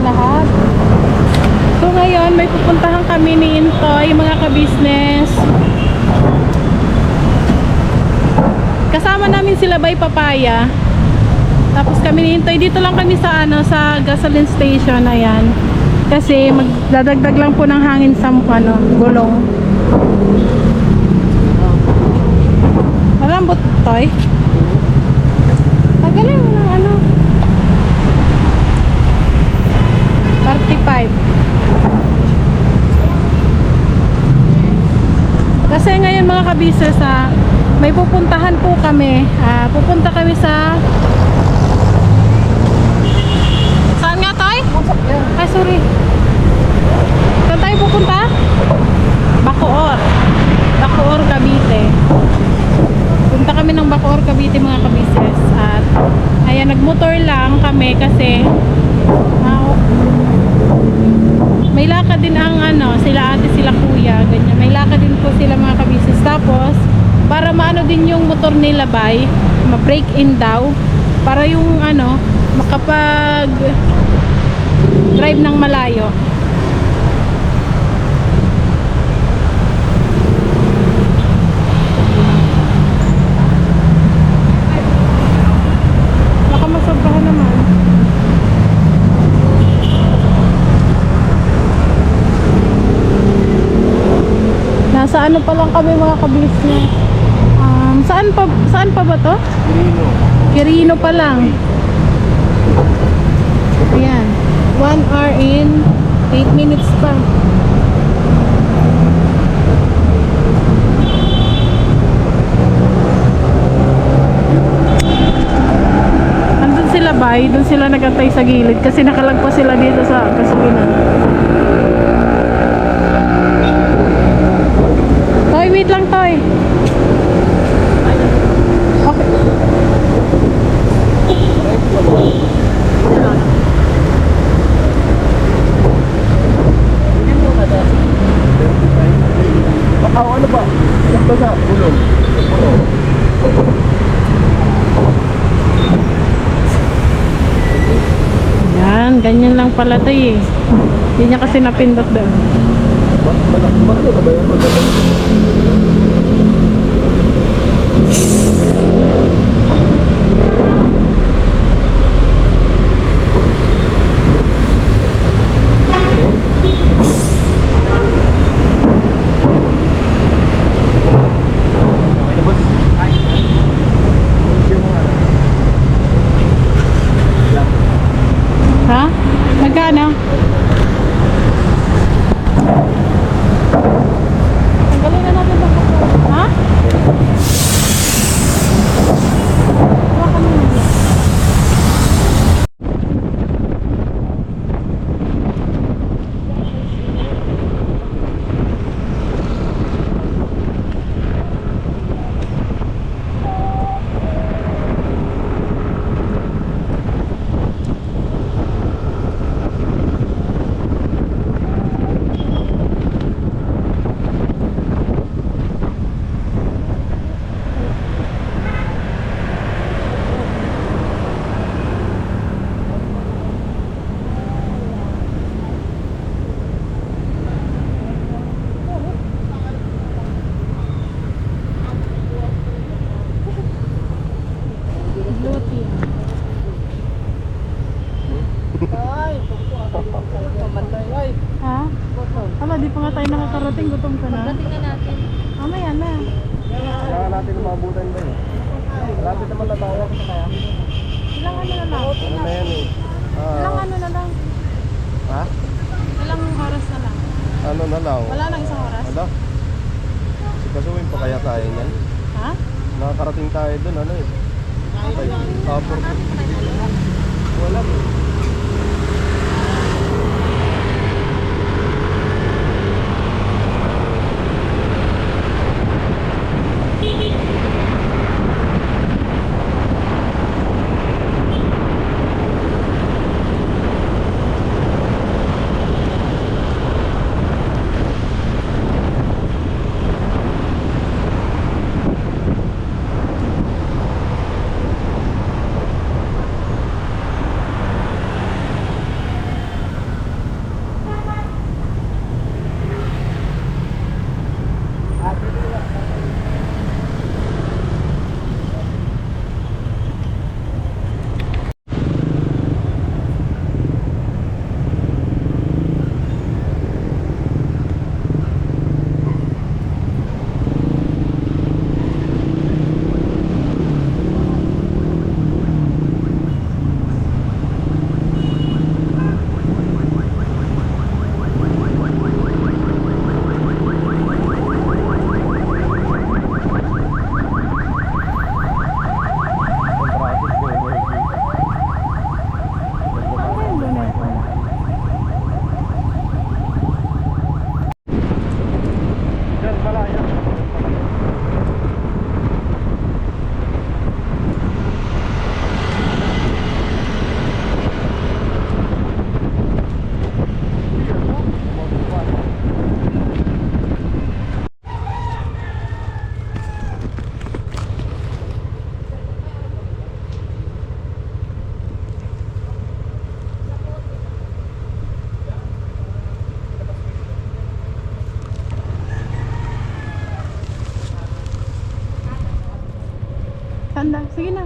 lahat. So ngayon may pupuntahan kami ni Intoy, mga ka-business. Kasama namin sila by Papaya. Tapos kami ni Intoy, dito lang kami sa sa gasoline station, ayan. Kasi magdadagdag lang po ng hangin sa gulong. Malambot, Toy. Tagalan mo ng 35. Kasi ngayon mga ka-business, may pupuntahan po kami. Pupunta kami sa... Saan nga, Toy? Ay, sorry. Saan tayo pupunta? Bacoor. Bacoor, Cavite. Punta kami ng Bacoor, Cavite, mga ka-business. At ayan, nagmotor lang kami kasi may lakad din ang sila ate, sila kuya, ganyan. May lakad din po sila, mga ka-business. Tapos para maano din yung motor nila ma-break in daw, para yung makapag drive ng malayo. Baka masobrahan naman. Nasa pa lang kami, mga ka-business. Saan pa ba to? Quirino pa lang. Ayan. 1 hour in 8 minutes pa. Andun sila doon sila nagantay sa gilid kasi nakalagpas sila dito sa kasulinan. Toy, wait lang, Toy. Okay. Ano ba? Basta gulong. Yan, ganyan lang pala to eh. Hindi niya kasi napindot doon. Ha? Magkano? Tanggalin na natin ito. Ha? Hawakan mo na. Ha? Wala, di pa nga tayo nakakarating. Gutom ka na. Pagdating na natin. Mamaya na. Kailangan natin mabutan ba yun? Malapit naman na tayo. Ilang na lang? Ano na yan eh? Ilang na lang? Ha? Ilang oras na lang? Ano na lang? Wala nang isang oras? Ano? Sikasuin pa kaya tayo niyan? Ha? Nakakarating tayo dun, ano eh? Wala eh. banda. Sige na.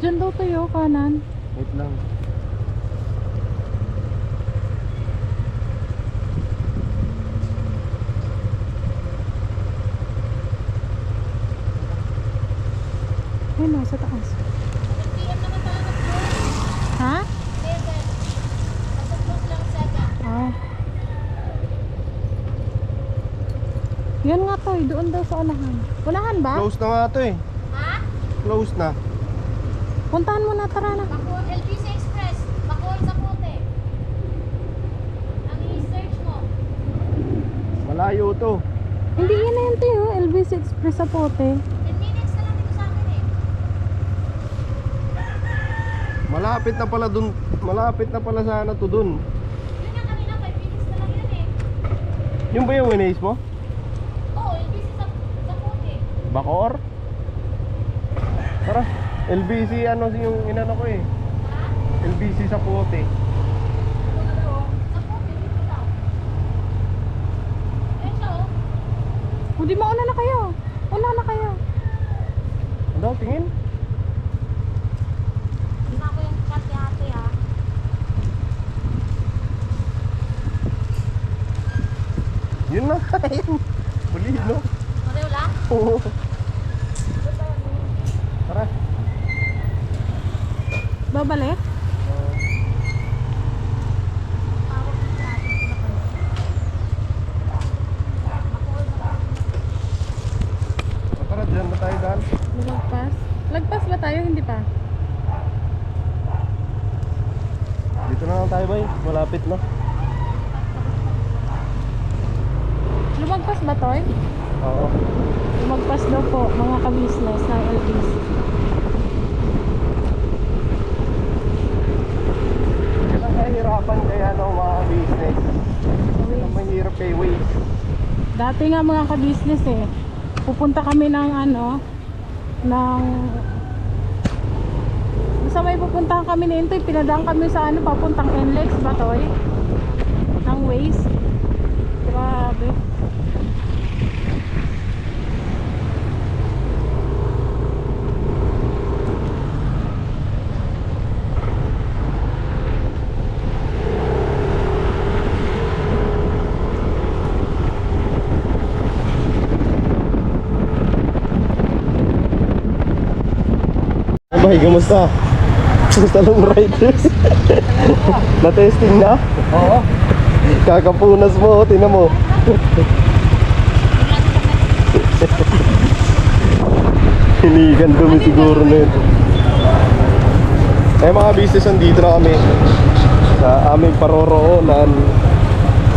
Diyan daw tayo, kanan. Wait lang. Ayun o, sa taas. Ha? Ah. Yan nga to, doon daw sa unahan. Unahan ba? Close na nga to eh. Ha? Close na. Puntahan mo na, tara na. Bacoor, LBC Express. Bacoor sa Pote. Ang i-search mo. Malayo to. Hindi yan na yun tayo, LBC Express sa Pote. 10 minutes na lang dito sa akin eh. Malapit na pala dun. Malapit na pala sana to dun. Yun nga kanina, 5 minutes na lang yun eh. Yung ba yung inace mo? Oo, LBC sa Pote. Bacoor? Tara. LBC ano yung inano ko eh. LBC sa Pote. Sa Pote, dito lang. Ayun siya oh. O di mauna na kayo. Una na kayo. Ano daw, tingin? Hindi na ako yung kati-hati ah. Yun na. Yun. Huli, no? Pareho lang? Oo. Tara. Babalik? Tawag din natin sila kayo. Bacoor sa Pote. Tara, dyan na tayo daan. Lagpas? Lagpas ba tayo? Hindi pa. Dito na lang tayo, bay. Malapit na. Lumagpas ba, Toy? Oo. Lumagpas daw po, mga ka-business ng LBC. Yan ang kahirapan kaya ng mga business. Yan ang mahirap kay Waze. Dati nga mga ka-business eh, pupunta kami ng basta may pupuntahan kami na Intoy, pinadaan kami sa papuntang NLEX ba, Toy? Ng Waze. Grabe. Bay, kamusta? Kamusta lang riders? Na-testing na? Oo. Kakapunas mo, tinan mo. Hinigan dumi siguro na yun. Eh mga business, nandito na kami sa aming paroroonan.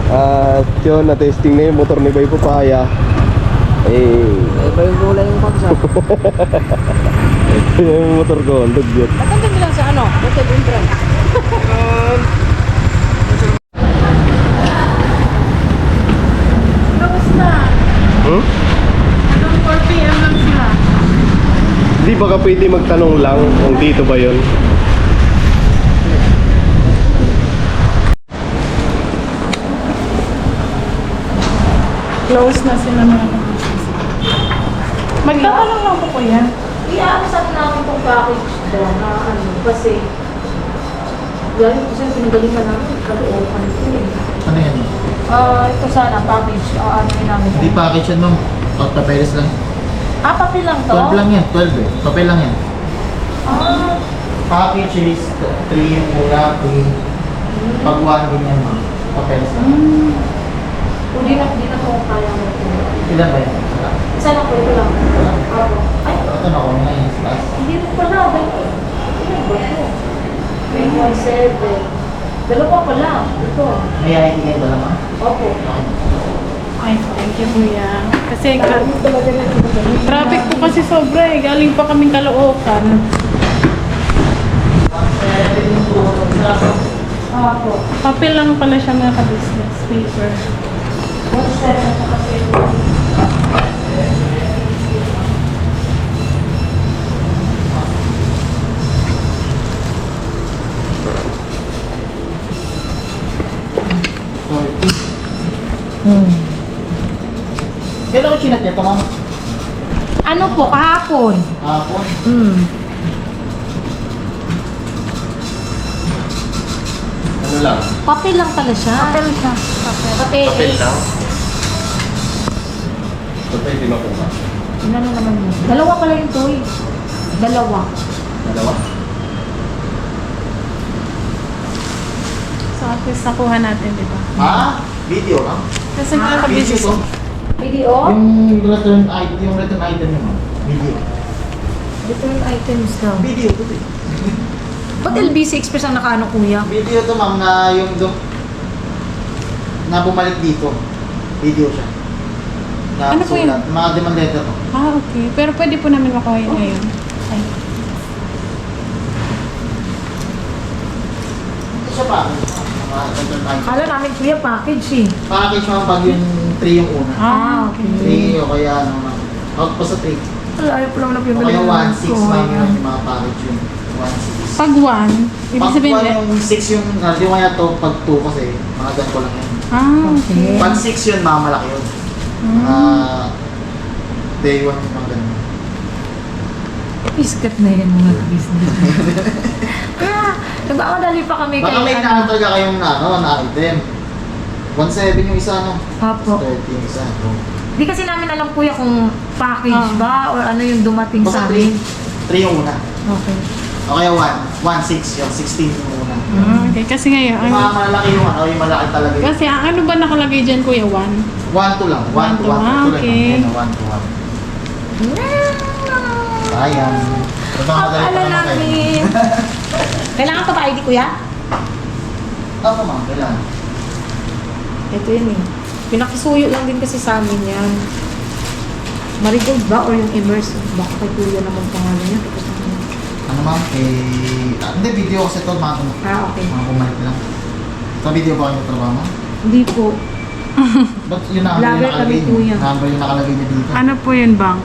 At yun, na-testing na yung motor ni Bay Papaya. Iba yung kulay yung pagsa. Yung motor ko, ang dugyot. Matanda bilang sa ano? Hotel entrance. Tapos na. Hmm? Hanggang 4 PM lang sila. Di baka pwede magtanong lang kung dito ba yun? Close na sila mga ka-business. Magtatanong lang po kuya. I-aasap namin kung package daw na kasi dahil kasi pinagalingan namin, kalookan ito eh. Ano yan? Ito sana, package, ano yun namin. Hindi package yan, ma'am. Papeles lang. Papel lang to? 12 lang yan, 12 eh. Papel lang yan. Package is 3 yung mura, 3. Pag 1 din yan, ma'am. Papeles lang. Hindi na ko kaya mo ito. Ilan ba yan? Isa? Isa lang po, ito lang. Wala. Ako. Ay, Ito na ako na yan. Plus. hindi mo pala. Ano ba ito? 317. Dalawa pala. Ito. May ID kayo ba naman? Opo. Ay, thank you kuya. Kasi traffic po kasi sobra eh. Galing pa kaming Caloocan. Opo. Papel lang pala siya mga ka-business. Paper. 17 kasi. Kailan ko chinat niya ito, ma'am? Ano po, kahapon? Hapon. Ano lang? Papel lang pala siya. Papel siya. Papel. Papel lang. Ito tayo, di makuha. Ano naman yun? Dalawa pala yung toy. Dalawa. Dalawa. So at least nakuha natin, di ba? Ha? Video lang? Kasi mga Video kabisnes. to? Video? Yung return item niya, ma'am. Video. Return items daw. Video to, eh. Ba't LBC Express ang nakaano, kuya? Video to, ma'am, na yung na bumalik dito. Video siya. Na Ano po yun? sulat. Mga demand letter to. Ah, okay. Pero pwede po namin makuha yun ngayon. Ay. Ito siya pa. Mga return item. Kala namin, kuya, package eh. Package, ma'am, pag yung 3 yung una. Ah, okay. 3 o kaya ano, ma'am. Out pa sa 3. Wala, ayaw po lang na O kaya 1-6, ma'am, yun yung mga package yun. 1-6. Pag 1, ibig Pag sabihin 1 yung 6 yung, di mo kaya to, pag 2 kasi, mga ganito lang yan. Ah, okay. Pag 6 yun, mga malaki yun. Day 1 yung mga ganun. Iskat na yan mga business. Kaya, nagmamadali pa kami Baka may nakataga kayong na item. 1.7 yung isa, no? Apo. 30 yung isa. Di kasi namin alam, kuya, kung package Ah. ba or ano yung dumating Basta sa 3. amin. 3 yung una. Okay. O kaya 1.6 yung 16 yung una. Ah, okay. Kasi ngayon, Yung mga malaki yung ano, yung malaki talaga yun. kasi ano ba nakalagay dyan, kuya? 1? 1 to lang. 1 to 1. Ah, okay. 1 to 1. Sayang. Nagmamadali pa Akala naman kayo. namin. Kailangan pa ba ID, kuya? Tama, ma'am. Kailangan. Ito yun eh. Pinakisuyo lang din kasi sa amin yan. Marigold ba or yung immersive? Baka kay kuya naman pangalan niya. Tapos naman. Ano, ma'am? Hindi, video kasi ito. Ah, okay. Mga bumalik lang. Sa video ba kayo trabaho, ma'am? Hindi po. Ba't yung number yung Vlogger kami, nakalagay niyo? kuya. Number yung nakalagay niyo dito? Ano po yun, bang?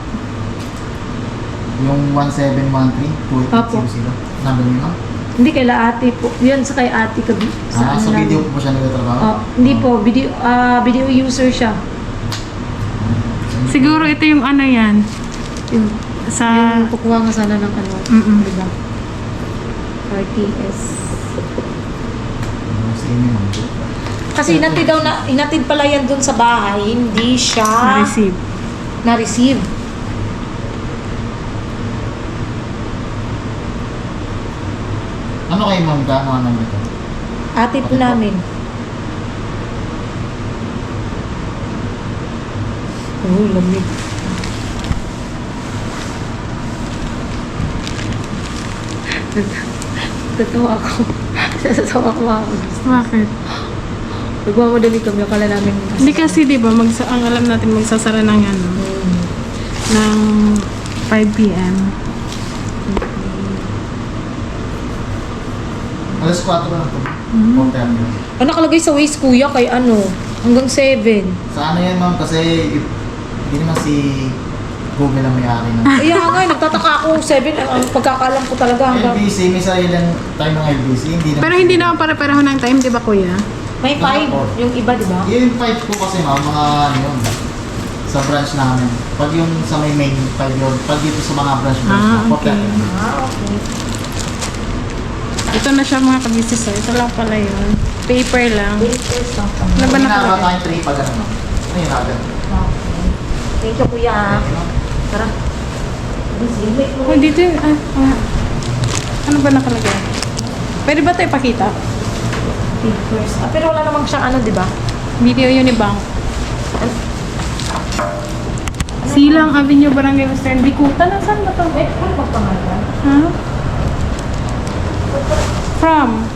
Yung 1713, Apo. 2800. Number niyo, ma'am? Hindi kay ate po. Yan sa kay ate kabi. Sa ano video namin. po ba siya nagtatrabaho? Oh, hindi po. Video user siya. Siguro ito yung ano yan. Yung, Sa... yung kukuha nga sana ng ano. Mm-mm. Diba? RTS. Sa inyo, ma'am. Kasi inatid pala yan dun sa bahay. Hindi siya receive. na-receive. Ano kayo, ma'am? Gaano ang number ito? Ate po Okay po. namin. Oh, lamig. Tatawa ako. Tatawa ako mga Bakit? nagmamadali kami. Akala namin Hindi kasi, di ba, ang alam natin magsasara ng ano, ng 5 p.m. Alas 4 na ito. 4:30. Ang nakalagay sa Waze, kuya, kay ano, hanggang 7. Sa ano yan, ma'am? Kasi hindi naman si Google ang may-ari ng Kaya nga, nagtataka ako, 7, ang pagkakalam ko talaga hanggang... LBC. May sarilang time ng LBC. Hindi naman Pero hindi naman pare-pareho ng time, di ba, kuya? May 5, yung iba, di ba? Yung 5 po kasi, ma'am, mga ano yun, sa branch namin. Pag yung sa may main 5 yun, pag dito sa mga branch, Ah, po, okay. Okay. Ito na siya mga kabisnes. Ito lang pala yun. Paper lang. Ano ba Pag nakalagay? hinaba tayong 3 pag ano, ma'am. Ano yung nagan? Okay. Thank you, kuya. Tara. Busy. Oh, dito yun. Ano ba nakalagay? Pwede ba ito ipakita? Papers. Pero wala namang siyang ano, di ba? Video yun ni Bang. Silang Avenue, Barangay Western. Bikutan. Nasaan ba ito? Eh, ano ba pangalan? Ha? From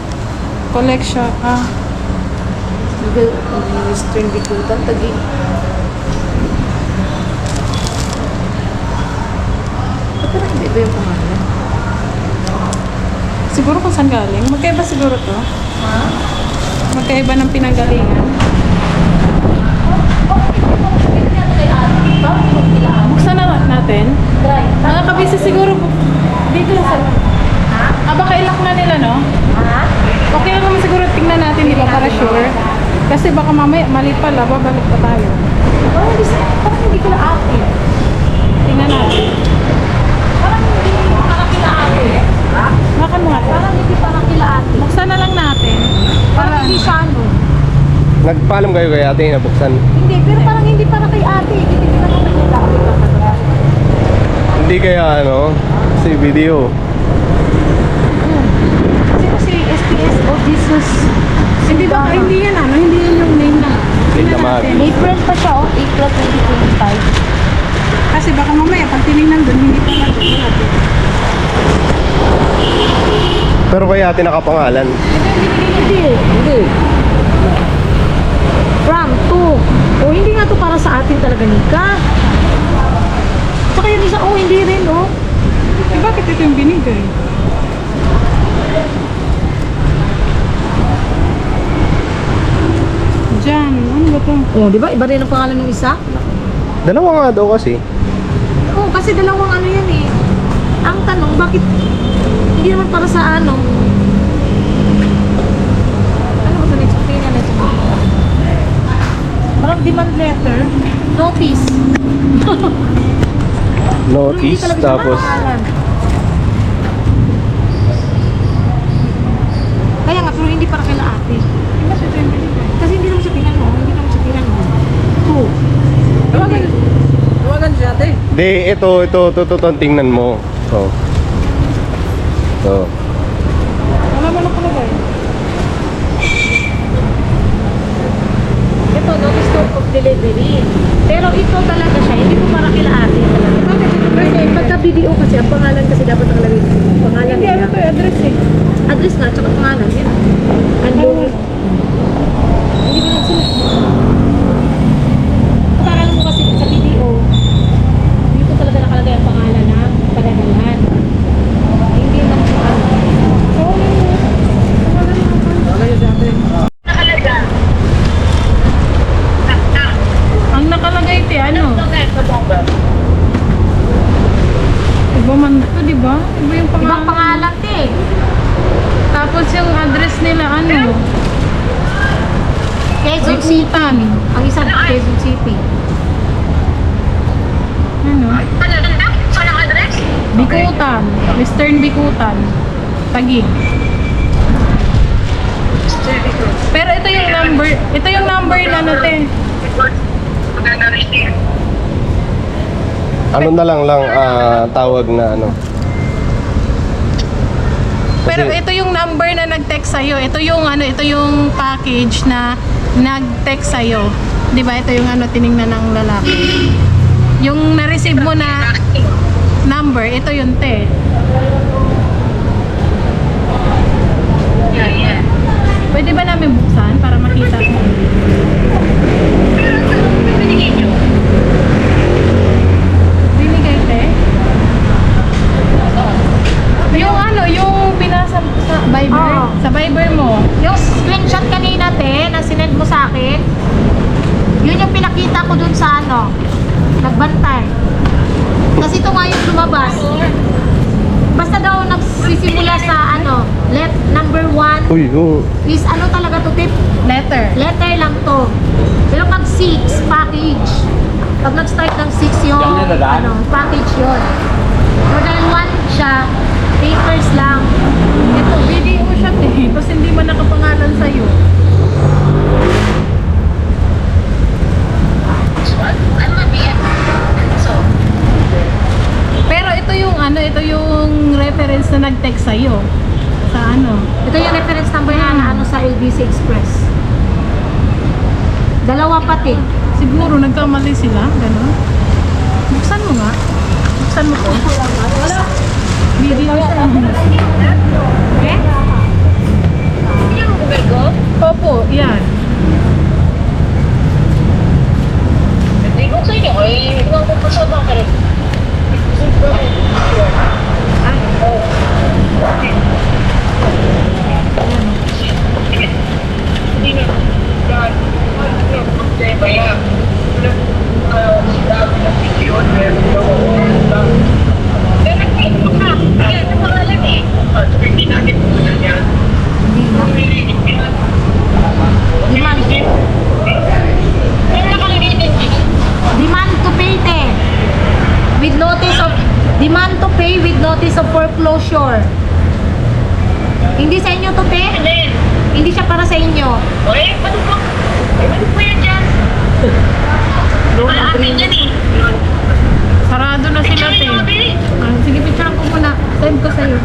collection. Google Western Bikutan, Tagi. Pero hindi ba yung pangalan? Siguro kung saan galing. Magkaiba siguro to. Ha? Magkaiba ng pinanggalingan. Buksan na natin. Try. Mga kabisi siguro dito sa... baka ilak na nila, no? Ha? Okay lang naman siguro tingnan natin, di ba? Para sure. Kasi baka mamaya mali pala, babalik pa tayo. Parang hindi ko siya ano. Nagpaalam kayo kay ate na buksan. Hindi, pero parang hindi para kay ate. Hindi ko naman nakita. Hindi kaya ano, si video. Kasi SPS o Jesus. Hindi ba, hindi yan ano, hindi yan yung name na. Hindi naman. April pa siya, oh. April 2025. Kasi baka mamaya, pag tinignan doon, hindi pa natin. Pero kay ate nakapangalan. Hindi. From 2. Oh, hindi nga to para sa atin talaga, Nika. Tsaka yung isa, oh, hindi rin, oh. Eh, bakit ito yung binigay? Diyan, ano ba ito? Oh, di ba? Iba rin ang pangalan ng isa? Dalawa nga daw kasi. Oo, kasi dalawang ano yan eh. Ang tanong, bakit hindi naman para sa ano? Ano ba ito? Next opinion, next opinion. Parang demand letter. Notice. Notice, Hindi talaga siya tapos pangalan. Kaya nga, pero hindi para kay ate. Kasi ito yung binigay. Kasi hindi naman siya tinanong. Hindi naman siya tinanong. 2. Tawagan siya ate. di, ito, tingnan mo. So. So. Wala mo na pala ba Ito, notice to of delivery. Pero ito talaga siya, hindi ko para kila ate talaga. Kasi pagka BDO kasi, ang pangalan kasi dapat nakalagay. Pangalan Hindi, ano nila. to yung address eh. Address nga, tsaka pangalan. Yan. Ano? Hindi mo lang sila. Pangalan mo kasi sa BDO, dito talaga nakalagay ang pangalan na padadalan. Hindi lang sa ano. Ang nakalagay ito, ano? Iba man ito, di ba? Iba yung pangalan. Ibang pangalan, te. Tapos yung address nila, ano? Quezon City. Bikutan. Ang isa, Quezon City. Ano? Bikutan. Western Bikutan. Taguig. Pero ito yung number na natin. Ano na lang tawag na ano. Pero Kasi- ito yung number na nag-text sa'yo. Ito yung ano, ito yung package na nag-text sa'yo. 'Di ba? Ito yung ano tiningnan ng lalaki. Yung na-receive mo na number, ito yung te. Pwede ba namin buksan para makita? Binigay te? Yung ano, yung binasa sa Viber? Oo. Sa Viber mo? Yung screenshot kanina, te, na sinend mo sa akin, yun yung pinakita ko dun sa ano, nagbantay. Kasi ito nga yung lumabas. Basta daw nagsisimula sa ano, number 1 Uy, yung is ano talaga to, tip? Letter. Letter lang to. Pero pag 6, package. Pag nag-start ng 6 yung ano, package yun. So dahil 1 siya, papers lang. Ito, video siya te. Tapos hindi man nakapangalan sa'yo. Pero ito yung ano, ito yung reference na nag-text sa'yo. Sa ano? Ito yung reference number na ano sa LBC Express. Dalawa pati. Siguro nagkamali sila, gano'n. Buksan mo nga. Buksan mo to. Video siya. Opo, yan. Demand to pay te. With notice of demand to pay with notice of foreclosure. Hindi sa inyo to, te? Hindi siya para sa inyo. Sarado na sila, te. Sige, picture ko muna. Send ko sa'yo.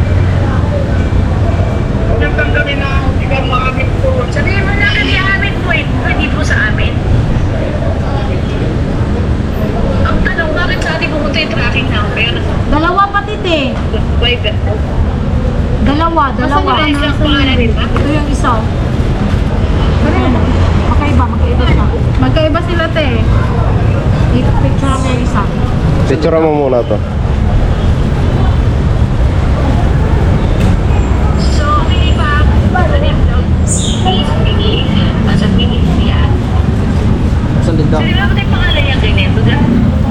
Sabihin mo na kasi amin po eh, hindi po sa amin. Ang tanong, bakit sa atin pumunta yung tracking number? Dalawa pati, te. Private po. Dalawa. Isa ang pangalan, di ba? Ito yung isa. Magkaiba siya. Magkaiba sila, te. I-picture mo yung isa. Picture mo muna to. So, hindi pa, Saan din daw? Sabi mo tayo pangalan niya ganito,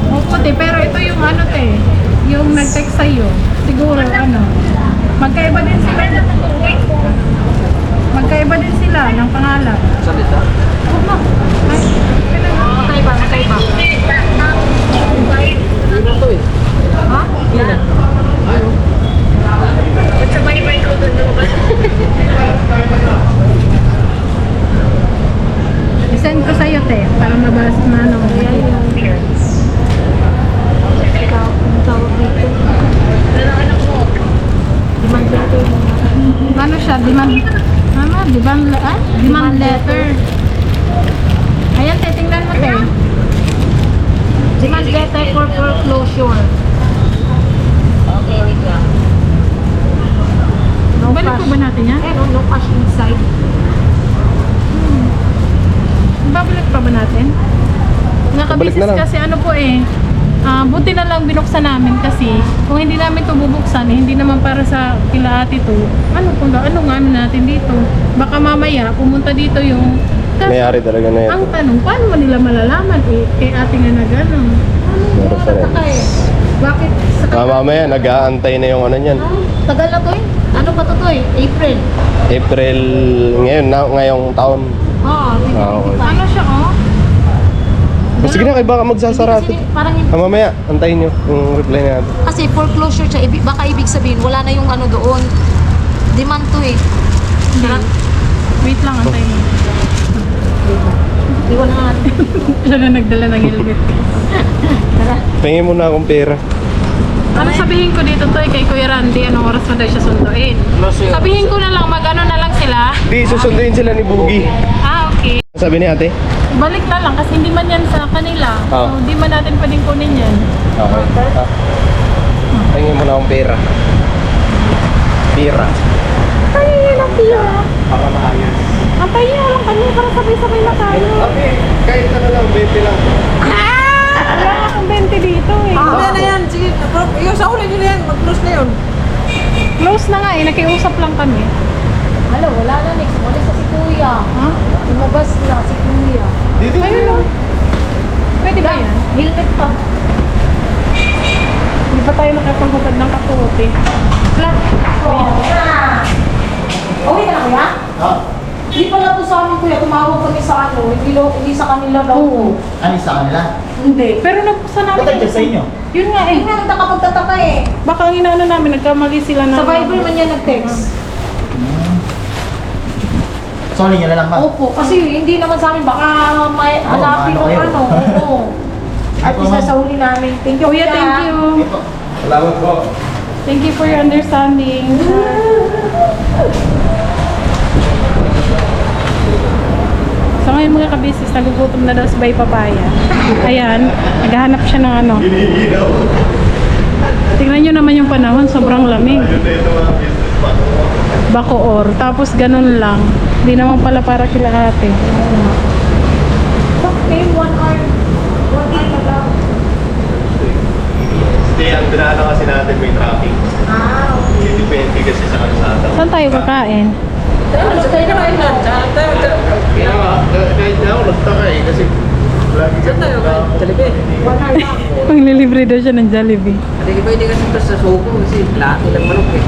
Opo, te. Pero ito yung ano, te. Yung nag-text sa'yo. Siguro, ano. Magkaiba din sila. Magkaiba din sila ng pangalan. Saan din daw? Magkaiba. Ito eh. Ha? Yan. Sabay-bay ko doon lumabas. I-send ko sa'yo, te. Para mabasa na ano. Ikaw, ang tawag dito. Anak mo. Demand letter mo. Ano siya? Demand letter. Ayan, te. Tingnan mo, te. Demand letter for foreclosure. Okay, wait lang. No Balik cash. po ba natin yan? Eh, no cash inside. Babalik pa ba natin? Balik Nakabisis na lang. kasi ano po eh. Buti na lang binuksan namin kasi kung hindi namin ito bubuksan, eh, hindi naman para sa kila ate to. Ano nga natin dito? Baka mamaya pumunta dito yung May-ari talaga na ang ito. tanong, paano mo nila malalaman eh? Kay ate nga na gano'n. Meron pa rin. Bakit? Sa Mamaya, nag-aantay na yung ano niyan. tagal na to eh. Ano ba to eh? April. April, ngayong taon. Oo, okay. Ano siya oh? Sige na, kayo baka magsasara. Kasi parang hindi. Mamaya, antayin nyo yung reply natin. Kasi foreclosure siya, baka ibig sabihin wala na yung ano doon. Demand to eh. Sarap. Wait lang, antayin mo. Iwan na natin. Siya na nagdala ng helmet. Tara. Pahingin mo na akong pera. Ano sabihin ko dito to kay Kuya Randy, anong oras mo daw siya sunduin? Sabihin ko na lang, mag-ano na lang sila. Di, susunduin sila ni Boogie. Ah, okay. Sabi ni ate? Balik na lang kasi hindi man yan sa kanila. Ah. So, hindi man natin pwedeng kunin yan. Okay. Pahingin mo na akong pera. Pera. Ay, lang tiyo. Para maayos. Antayin nyo lang kami para sabay-sabay na tayo. Ate, kahit ano lang, 20 lang. Wala nga akong 20 dito eh. Wala na yan. Sige, yung sa ulit yun na yan. Mag-close na yun. Close na nga eh, nakiusap lang kami. Hala, wala na next. Wala sa si Kuya. Ha? Lumabas na si Kuya. Dito Ayun o. Pwede ba yan? Helmet pa. Hindi ba tayo nakapanghubad ng kapote? Flat. Okay ka na Kuya? Ha? Hindi pala to sa amin Kuya. Tumawag kami sa ano. Hindi sa kanila daw. Oo. Ano sa kanila? Hindi. Pero nabuksan namin. Ba't sa inyo? Yun nga eh. Ayun nga, nakapagtataka eh. Baka ang inaano namin, nagkamali sila na. Sa Viber man yan nag-text. Sorry nyo na lang ba? Opo, kasi hindi naman sa amin. Baka may hanapin ano o kayo? ano. Oo. At Opo, isa ma'am. sa huli namin. Thank you Kuya, thank you. Ito. Salamat po. Thank you for your understanding. So ngayon mga kabisis, nagugutom na daw si Bay Papaya. Ayan, naghahanap siya ng ano. Giniginaw. Tingnan nyo naman yung panahon, sobrang lamig. Ayun na ito mga business pa. Bacoor, tapos ganun lang. Hindi naman pala para kila ate. Okay, 1 hour. 1 hour na lang. Hindi, ang dinala kasi natin may traffic. Ah, okay. Hindi depende kasi sa kalsada. Saan tayo kakain? Ano sa tayo naman yun? Kaya nga, kahit na ako nagtaka eh, kasi lagi Saan tayo kayo? Jollibee. 1 hour lang. Maglilibre daw siya ng Jollibee. Hindi ba hindi kasi ito sa suko kasi lahat ng manok eh.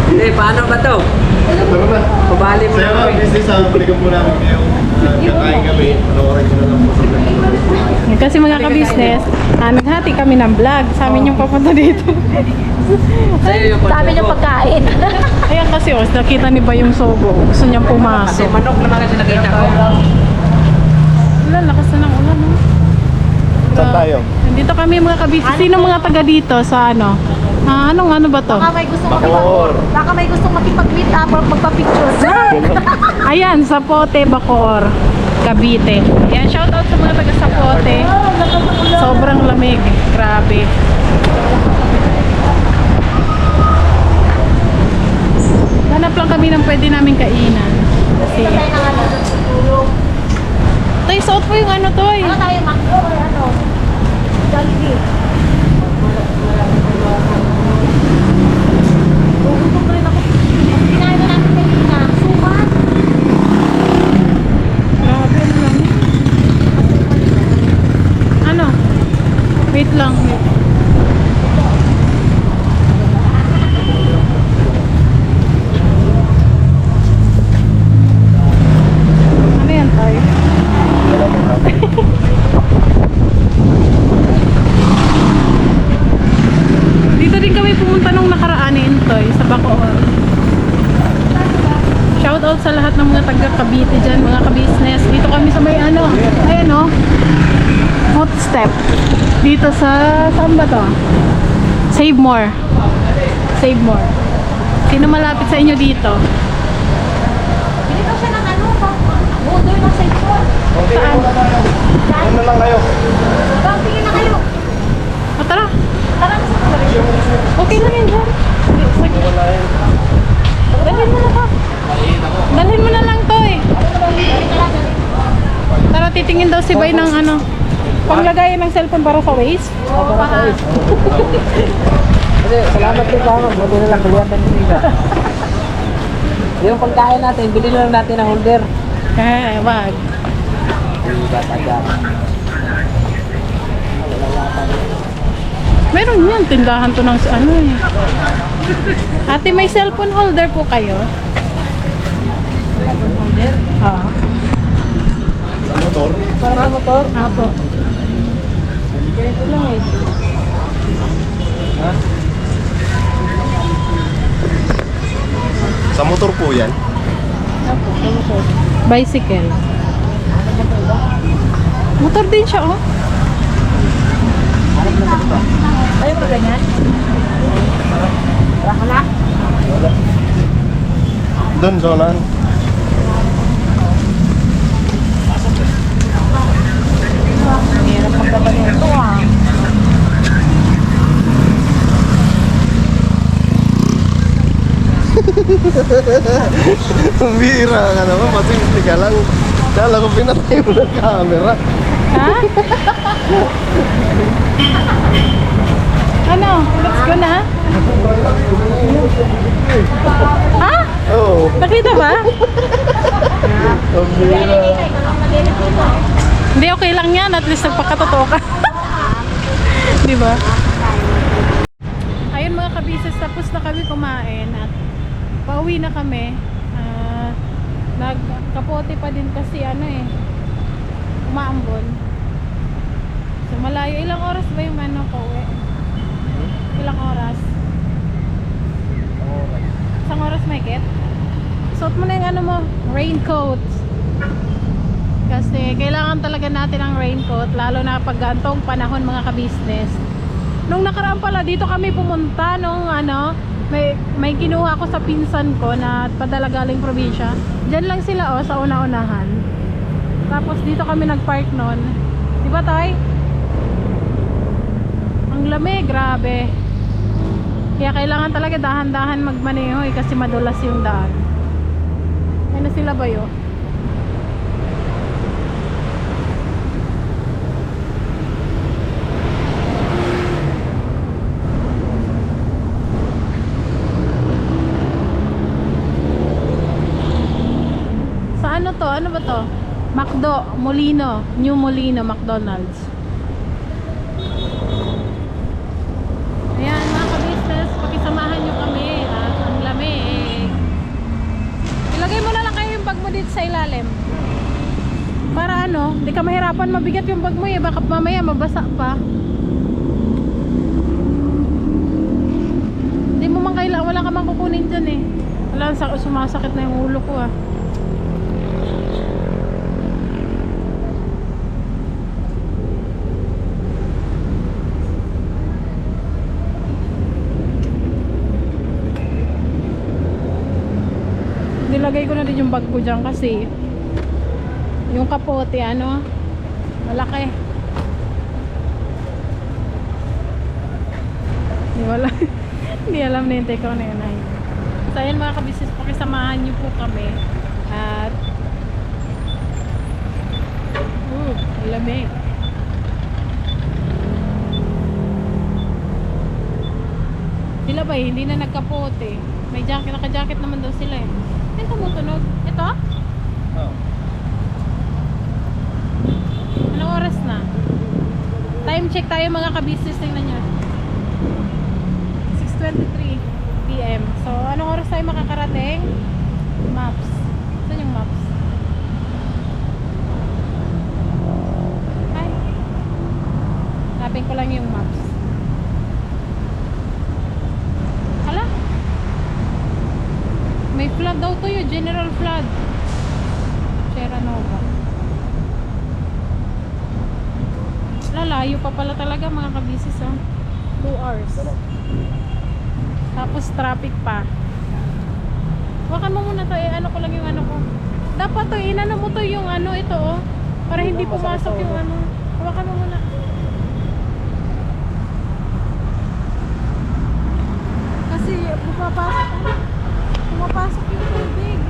Hindi, paano ba to? Tara na. Pabali mo Sa'yo na nga, ako eh. business, balikan po namin kayo. kakain kami, panoorin ko na lang po sa vlog. Kasi mga ka-business, naghati kami ng vlog. Sa amin yung papunta dito. Sa amin yung pagkain. Ayan kasi nakita ni ba yung Sogo? Gusto niyang pumasok. Manok naman kasi nakita ko. Ulan, lakas na ng ulan. No? Saan tayo? Dito kami mga ka-business. Sino mga taga dito sa ano? Ano ba to? Baka may gustong makipag-meet up or magpa-picture. Ayan, Zapote, Bacoor, Cavite. Ayan, shoutout sa mga taga Zapote. Sobrang lamig. Grabe. Hanap lang kami ng pwede namin kainan. Kasi, Tay, suot po yung ano, Toy. Ano tayo, mango or ano? Jollibee. Gutom rin ako. Ang kinain na natin kanina, suman. Grabe, ano lang. Ano? Wait lang. Ano yan, Tay? Dito din kami pumunta nung nakaraan ni Intoy sa Bacoor. Shoutout sa lahat ng mga taga Cavite dyan, mga ka-business. Dito kami sa may ano, ayan o, footstep. Dito sa, saan ba to? Save More. Save More. Sino malapit sa inyo dito? Bili daw siya ng ano, order ng cellphone. Saan? Ano lang kayo? Bang, tingin na kayo. O tara. Tara na sa mga. Okay lang yan dyan. Sige. Dalhin mo na ka. Dalhin mo na lang to eh. Tara, titingin daw si Bay ng ano. Panglagayan ng cellphone para sa waist. Oo, para sa is. Kasi salamat din po. Buti na lang kaliyan tayo nila. Yung pagkain natin, bili na lang natin ng holder. Wag. Meron yan, tindahan to ng ano eh. Ate, may cellphone holder po kayo? Cellphone holder? Oo. Sa motor? Para sa motor? Apo. Ganito lang eh. Sa motor po yan. Apo, sa motor. Bicycle. Motor din siya, oh. Ayaw mo ganyan? Wala. Doon, Zonan. Hirap magdabali ito ah. Ang bira ka naman, masimple ka lang. Kala ko pinatay mo ng camera. Ha? Ano? Let's go na? Ha? Oo. Nakita ba? Ang bira. Hindi, okay lang yan. At least nagpakatotoo ka. Di ba? Ayun mga kabisas, tapos na kami kumain at pauwi na kami. Nagkapote pa din kasi ano eh, umaambon. So malayo. Ilang oras ba yung ano ko uwi? Ilang oras? Isang oras may get? Suot mo na yung ano mo, raincoat. Kasi kailangan talaga natin ang raincoat, lalo na pag gantong panahon mga ka-business. Nung nakaraan pala dito kami pumunta nung ano, may kinuha ko sa pinsan ko na padala galing probinsya. Diyan lang sila sa una-unahan. Tapos dito kami nagpark noon. Di ba, Tay? Ang lamig, grabe. Kaya kailangan talaga dahan-dahan magmaneho kasi madulas yung daan. Ayun na sila ba yun? Ano to? Ano ba to? McDo, Molino, New Molino, McDonald's. Ayan mga ka-business, pakisamahan nyo kami at ang lamig. Ilagay mo na lang kayo yung bag mo dito sa ilalim. Para ano, di ka mahirapan, mabigat yung bag mo eh. Baka mamaya mabasa pa. Hindi mo man kailangan, wala ka man kukunin dyan eh. Wala, sumasakit na yung ulo ko ah. Nilagay ko na din yung bag ko dyan kasi yung kapote ano malaki. Hindi alam na hintay ko na yun ay. So ayun mga kabisis, pakisamahan nyo po kami at lamig. Sila ba hindi na nagkapote, may jacket, naka-jacket naman daw sila eh. Yan tumutunog. Ito? Oh. Anong oras na? Time check tayo mga kabisis, tingnan nyo. 6:23 PM. So, anong oras tayo makakarating? Maps. Saan yung maps? Ay. Hanapin ko lang yung maps. Hala? May flood daw to yun. General flood. Sierra Nova. Lalayo pa pala talaga mga kabisis oh. 2 hours. Tapos traffic pa. Hawakan mo muna to eh. Ano ko lang yung ano ko. Dapat to inano mo to yung ano ito oh. Para hindi pumasok yung ano. Hawakan mo muna. Kasi pumapasok yung tubig.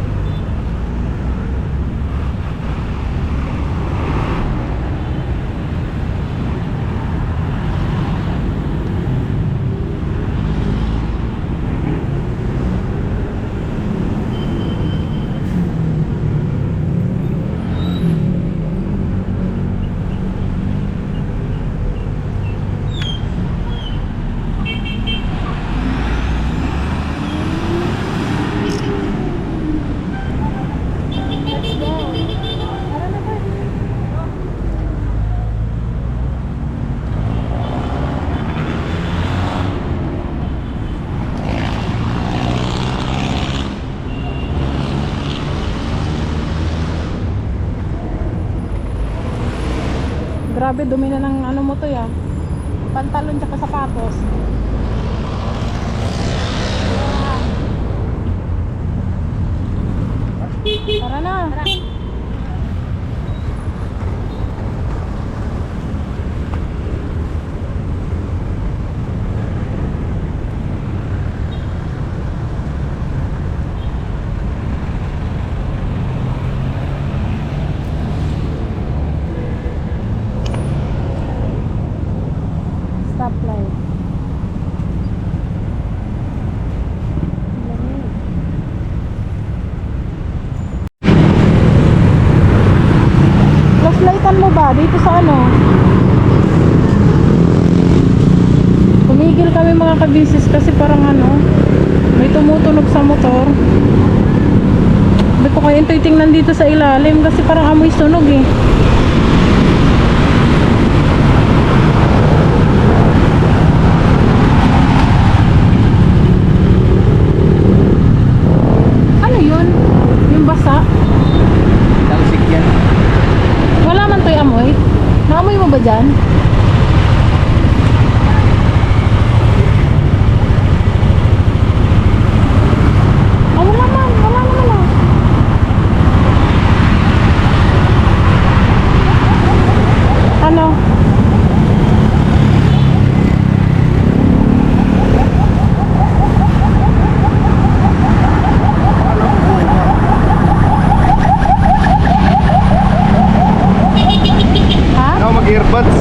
Grabe, dumi na ng ano mo to ya. Pantalon tsaka sapatos. Tara na. Stoplight. Flashlightan mo ba dito sa ano? Tumigil kami mga kabisis kasi parang ano, may tumutunog sa motor. Hindi ko kaya ito tingnan dito sa ilalim kasi parang amoy sunog eh. Ano yun? Yung basa? Talsik yan. Wala man to'y amoy. Naamoy mo ba dyan? Oh, wala man. Wala naman ah. Ano? Ha? Ako mag-earbuds.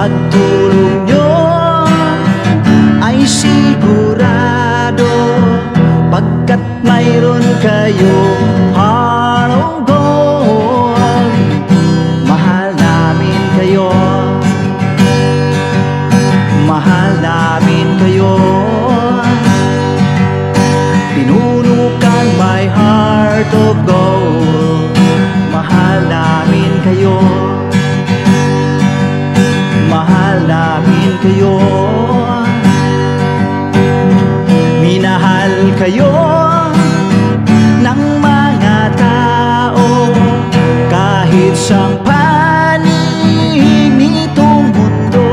pagtulong nyo ay sigurado, pagkat mayroon kayo heart of gold. Mahal namin kayo, mahal namin kayo. Pinuno kang my heart of gold. Mahal namin kayo, mahal namin kayo. Minahal kayo ng mga tao kahit sang panig nitong mundo,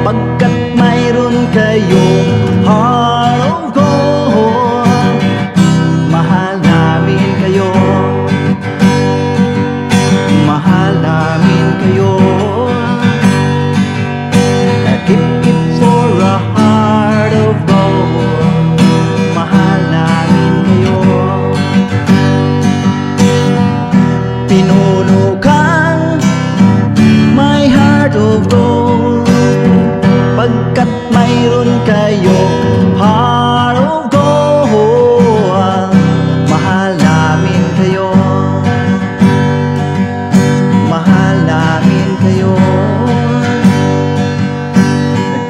pagkat mayroon kayong heart of gold. Mahal namin kayo, mahal namin kayo. Keep it for a heart of gold. Mahal namin kayo. Pinuno kang my heart of gold, pagkat mayroon kayo heart of gold. Mahal namin kayo, mahal namin kayo.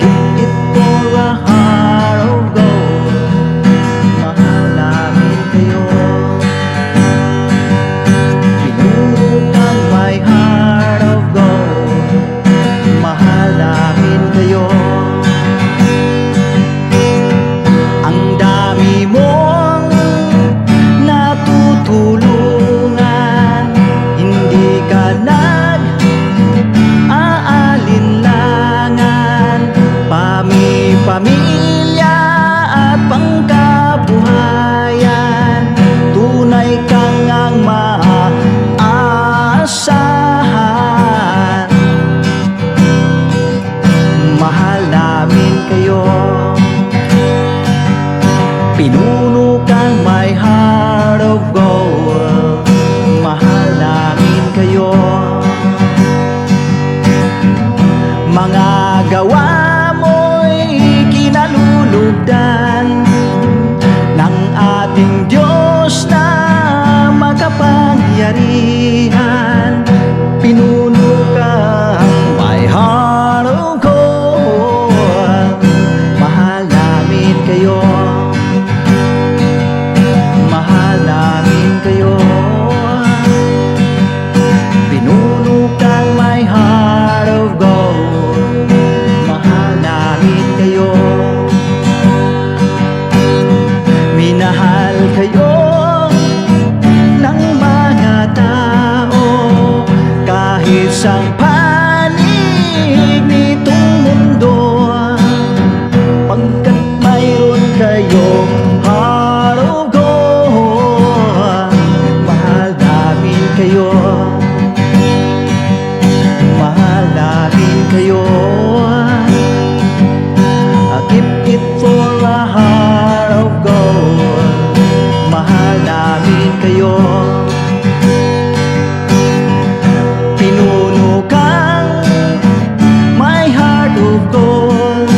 Give it for a heart of gold. Mahal namin kayo. Pinuno kang my heart of gold. Mahal namin kayo. Ang dami mong natutulungan, hindi ka nag-aalinlangan. Pamilya at pangkabuhayan, tunay kang ang maaasahan. Mahal namin kayo, pinuno kang my heart of gold. Mahal namin kayo. Mga gawa mo'y kinalulugdan ng ating Diyos na makapangyarihan. Pinuno kang my heart of gold. Mahal namin kayo, mahal namin kayo. Pinuno kang my heart of gold. Mahal namin kayo. Minahal kayo ng mga tao kahit sang panig nitong mundo, pagkat mayroon kayong heart of gold. Mahal namin kayo, mahal namin kayo. Keep it for a heart of gold. Mahal namin kayo. Pinuno kang my heart of gold.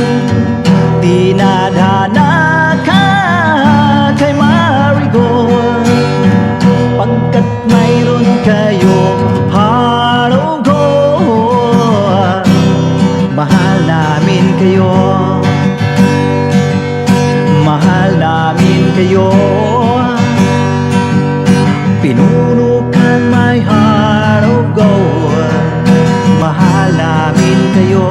Dinadhana ka kay Marigold, pagkat mayroon kayong heart of gold. Mahal namin kayo, mahal namin kayo. Pinuno kang my heart of gold. Mahal namin kayo.